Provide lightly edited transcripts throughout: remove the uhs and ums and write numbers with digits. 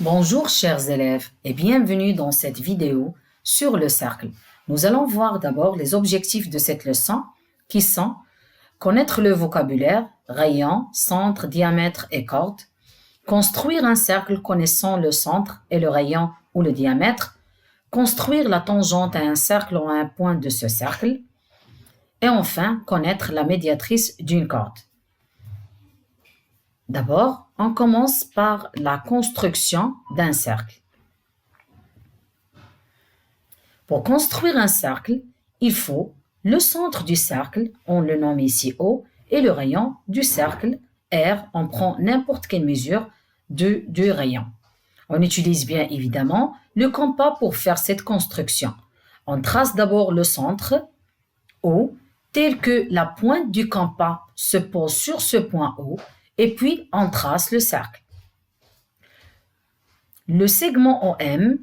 Bonjour chers élèves et bienvenue dans cette vidéo sur le cercle. Nous allons voir d'abord les objectifs de cette leçon qui sont connaître le vocabulaire, rayon, centre, diamètre et corde, construire un cercle connaissant le centre et le rayon ou le diamètre, construire la tangente à un cercle ou à un point de ce cercle et enfin connaître la médiatrice d'une corde. D'abord, on commence par la construction d'un cercle. Pour construire un cercle, il faut le centre du cercle, on le nomme ici O, et le rayon du cercle, R, on prend n'importe quelle mesure du rayon. On utilise bien évidemment le compas pour faire cette construction. On trace d'abord le centre, O, tel que la pointe du compas se pose sur ce point O, et puis on trace le cercle. Le segment OM,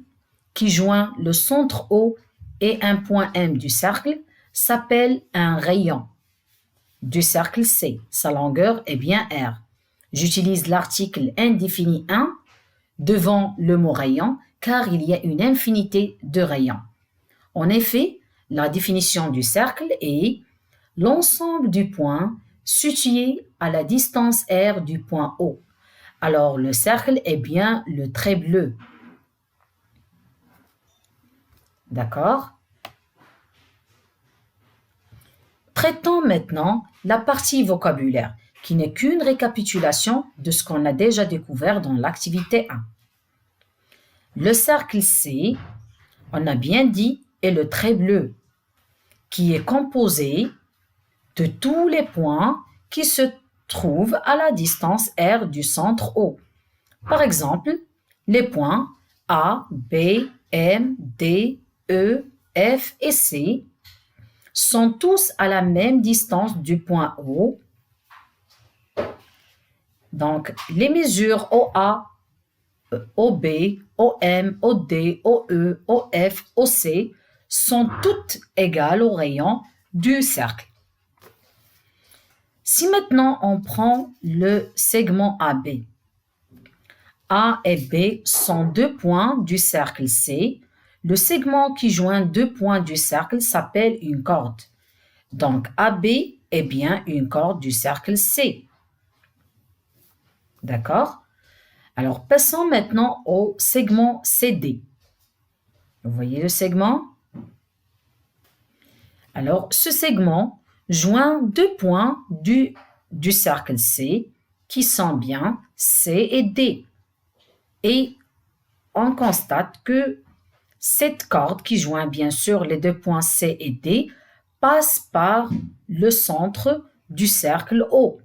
qui joint le centre O et un point M du cercle, s'appelle un rayon du cercle C. Sa longueur est bien R. J'utilise l'article indéfini 1 devant le mot rayon car il y a une infinité de rayons. En effet, la définition du cercle est l'ensemble du point situé à la distance R du point O. Alors, le cercle est bien le trait bleu. D'accord? Traitons maintenant la partie vocabulaire, qui n'est qu'une récapitulation de ce qu'on a déjà découvert dans l'activité 1. Le cercle C, on a bien dit, est le trait bleu, qui est composé de tous les points qui se trouvent à la distance R du centre O. Par exemple, les points A, B, M, D, E, F et C sont tous à la même distance du point O. Donc, les mesures OA, OB, OM, OD, OE, OF, OC sont toutes égales au rayon du cercle. Si maintenant on prend le segment AB, A et B sont deux points du cercle C. Le segment qui joint deux points du cercle s'appelle une corde. Donc AB est bien une corde du cercle C. D'accord? Alors passons maintenant au segment CD. Vous voyez le segment? Alors ce segment joint deux points du cercle C qui sont bien C et D. Et on constate que cette corde qui joint bien sûr les deux points C et D passe par le centre du cercle O.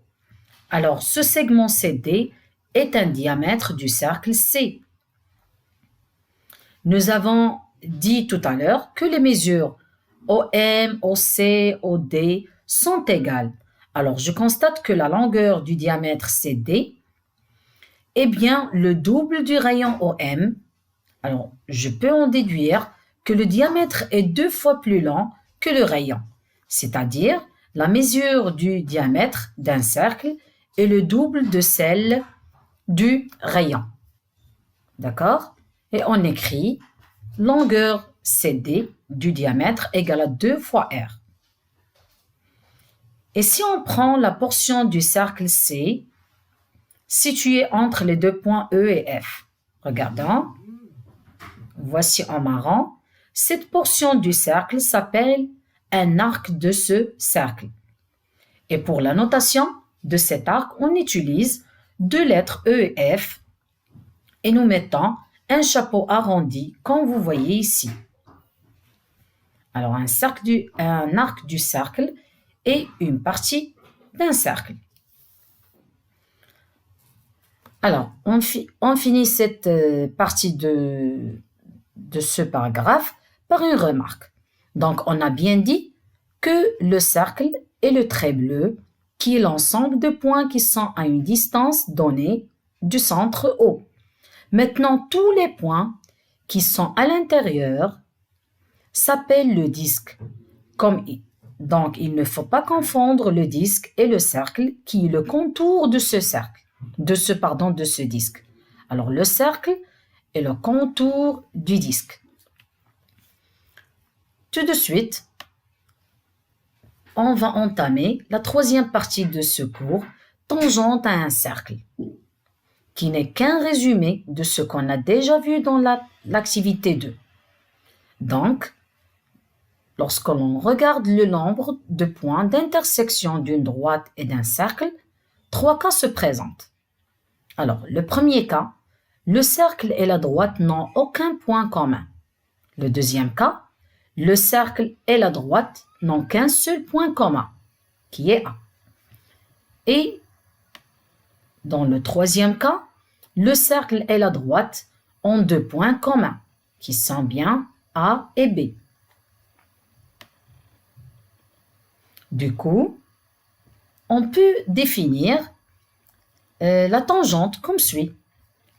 Alors ce segment CD est un diamètre du cercle C. Nous avons dit tout à l'heure que les mesures OM, OC, OD sont égales. Alors je constate que la longueur du diamètre CD est bien le double du rayon OM. Alors, je peux en déduire que le diamètre est 2 fois plus long que le rayon, c'est-à-dire la mesure du diamètre d'un cercle est le double de celle du rayon. D'accord? Et on écrit longueur CD du diamètre égale à 2 fois R. Et si on prend la portion du cercle C située entre les deux points E et F, regardons. Voici en marron. Cette portion du cercle s'appelle un arc de ce cercle. Et pour la notation de cet arc, on utilise deux lettres E et F et nous mettons un chapeau arrondi comme vous voyez ici. Alors un arc du cercle est une partie d'un cercle. Alors, on finit cette partie de ce paragraphe par une remarque. Donc, on a bien dit que le cercle est le trait bleu qui est l'ensemble de points qui sont à une distance donnée du centre O. Maintenant, tous les points qui sont à l'intérieur s'appellent le disque. Donc, il ne faut pas confondre le disque et le cercle qui est le contour de ce cercle, de ce disque. Alors, le cercle et le contour du disque. Tout de suite, on va entamer la troisième partie de ce cours, tangente à un cercle, qui n'est qu'un résumé de ce qu'on a déjà vu dans l'activité 2. Donc, lorsque l'on regarde le nombre de points d'intersection d'une droite et d'un cercle, 3 cas se présentent. Alors, le premier cas, le cercle et la droite n'ont aucun point commun. Le deuxième cas, le cercle et la droite n'ont qu'un seul point commun, qui est A. Et dans le troisième cas, le cercle et la droite ont 2 points communs, qui sont bien A et B. Du coup, on peut définir la tangente comme suit.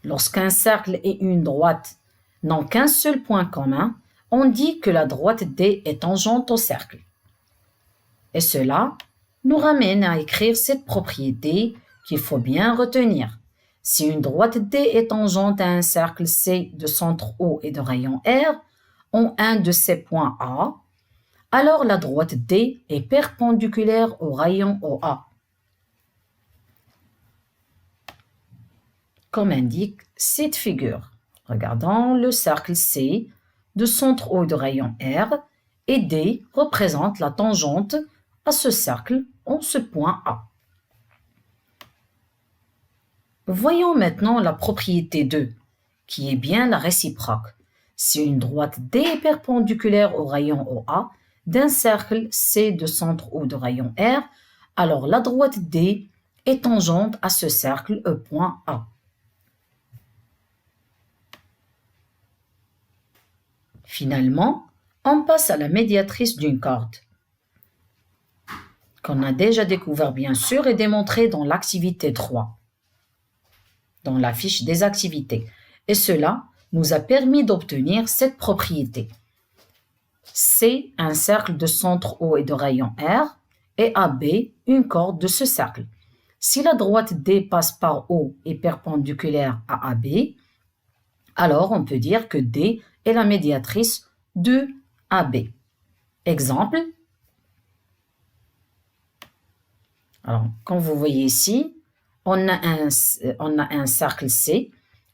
Lorsqu'un cercle et une droite n'ont qu'un seul point commun, on dit que la droite D est tangente au cercle. Et cela nous ramène à écrire cette propriété qu'il faut bien retenir. Si une droite D est tangente à un cercle C de centre O et de rayon R, en un de ses points A, alors la droite D est perpendiculaire au rayon OA. Comme indique cette figure. Regardons le cercle C de centre O de rayon R et D représente la tangente à ce cercle en ce point A. Voyons maintenant la propriété 2, qui est bien la réciproque. Si une droite D est perpendiculaire au rayon OA d'un cercle C de centre O de rayon R, alors la droite D est tangente à ce cercle au point A. Finalement, on passe à la médiatrice d'une corde, qu'on a déjà découvert bien sûr et démontré dans l'activité 3, dans la fiche des activités. Et cela nous a permis d'obtenir cette propriété. C, un cercle de centre O et de rayon R, et AB, une corde de ce cercle. Si la droite D passe par O et perpendiculaire à AB, alors on peut dire que D est la médiatrice de AB. Exemple. Alors, comme vous voyez ici, on a un cercle C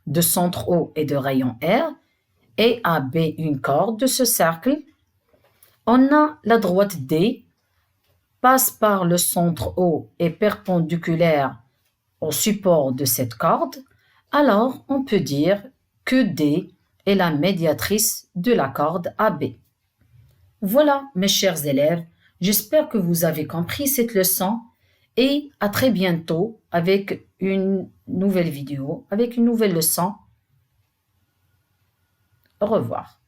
de centre O et de rayon R et AB une corde de ce cercle. On a la droite D passe par le centre O et perpendiculaire au support de cette corde. Alors, on peut dire que D est la médiatrice de la corde AB. Voilà, mes chers élèves, j'espère que vous avez compris cette leçon et à très bientôt avec une nouvelle vidéo, avec une nouvelle leçon. Au revoir.